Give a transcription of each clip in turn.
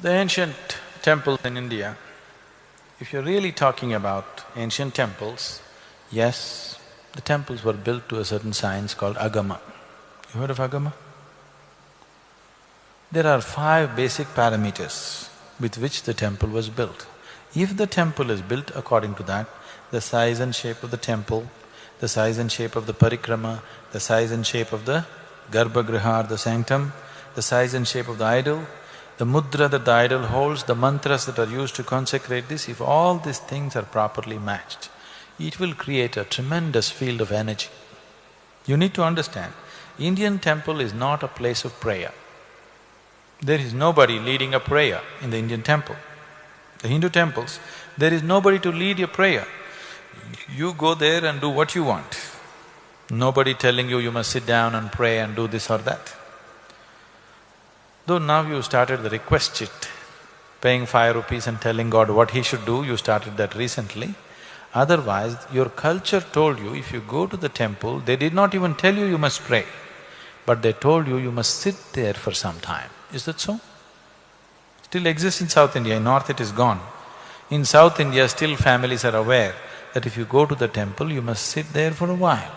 The ancient temples in India, if you're really talking about ancient temples, yes, the temples were built to a certain science called agama. You heard of agama? There are 5 basic parameters with which the temple was built. If the temple is built according to that, the size and shape of the temple, the size and shape of the parikrama, the size and shape of the garbhagriha or the sanctum, the size and shape of the idol, the mudra that the idol holds, the mantras that are used to consecrate this, if all these things are properly matched, it will create a tremendous field of energy. You need to understand, Indian temple is not a place of prayer. There is nobody leading a prayer in the Indian temple. The Hindu temples, there is nobody to lead your prayer. You go there and do what you want. Nobody telling you must sit down and pray and do this or that. Though now you started the request sheet, paying 5 rupees and telling God what he should do, you started that recently. Otherwise, your culture told you if you go to the temple, they did not even tell you must pray, but they told you must sit there for some time. Is that so? Still exists in South India, in North it is gone. In South India, still families are aware that if you go to the temple, you must sit there for a while.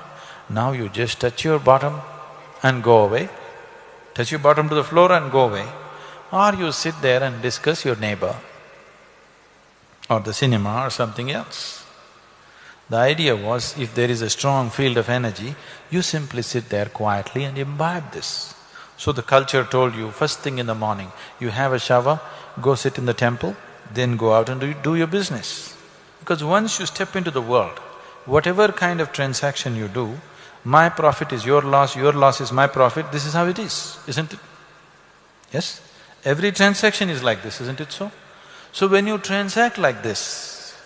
Now you just touch your bottom and go away, touch your bottom to the floor and go away, or you sit there and discuss your neighbor or the cinema or something else. The idea was, if there is a strong field of energy, you simply sit there quietly and imbibe this. So the culture told you, first thing in the morning, you have a shower, go sit in the temple, then go out and do your business. Because once you step into the world, whatever kind of transaction you do, my profit is your loss is my profit, this is how it is, isn't it? Yes? Every transaction is like this, isn't it so? So when you transact like this,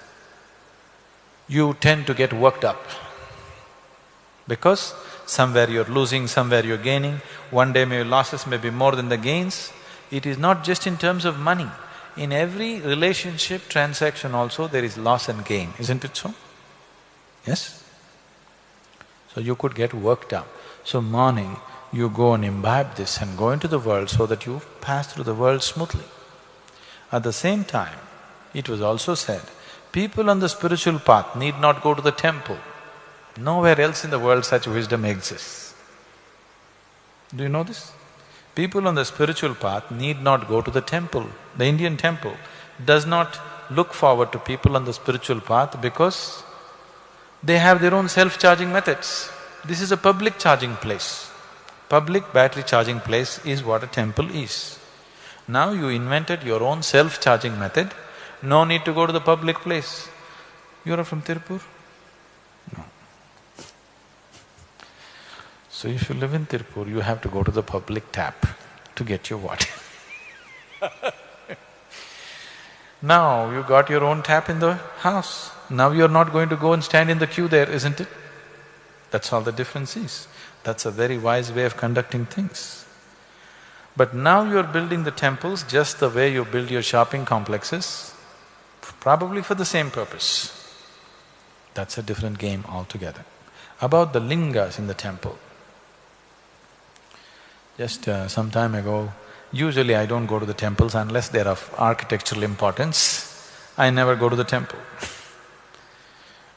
you tend to get worked up. Because somewhere you're losing, somewhere you're gaining, one day your losses may be more than the gains. It is not just in terms of money. In every relationship, transaction also, there is loss and gain, isn't it so? Yes? So you could get worked up. So morning, you go and imbibe this and go into the world so that you pass through the world smoothly. At the same time, it was also said, people on the spiritual path need not go to the temple. Nowhere else in the world such wisdom exists. Do you know this? People on the spiritual path need not go to the temple. The Indian temple does not look forward to people on the spiritual path because they have their own self-charging methods. This is a public charging place. Public battery charging place is what a temple is. Now you invented your own self-charging method, no need to go to the public place. You are from Tirupur? No. So if you live in Tirupur, you have to go to the public tap to get your water. Now you got your own tap in the house. Now you're not going to go and stand in the queue there, isn't it? That's all the difference is. That's a very wise way of conducting things. But now you're building the temples just the way you build your shopping complexes, probably for the same purpose. That's a different game altogether. About the lingas in the temple. Just some time ago, usually I don't go to the temples unless they're of architectural importance. I never go to the temple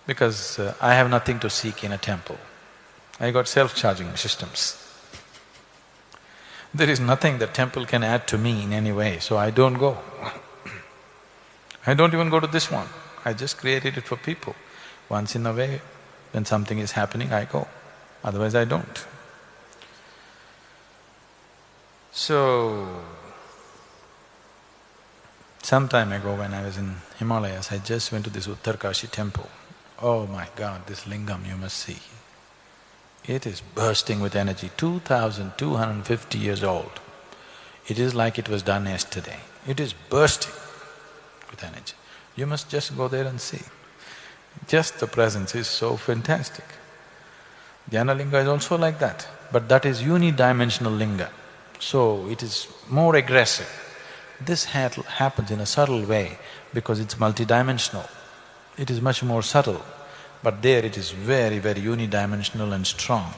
because I have nothing to seek in a temple. I got self-charging systems. There is nothing the temple can add to me in any way, so I don't go. I don't even go to this one, I just created it for people. Once in a way, when something is happening, I go, otherwise I don't. So, some time ago when I was in Himalayas, I just went to this Uttarkashi temple. Oh my God, this lingam you must see. It is bursting with energy, 2,250 years old. It is like it was done yesterday. It is bursting with energy. You must just go there and see. Just the presence is so fantastic. Dhyana linga is also like that, but that is unidimensional linga. So it is more aggressive. This happens in a subtle way because it's multidimensional. It is much more subtle, but there it is very, very unidimensional and strong.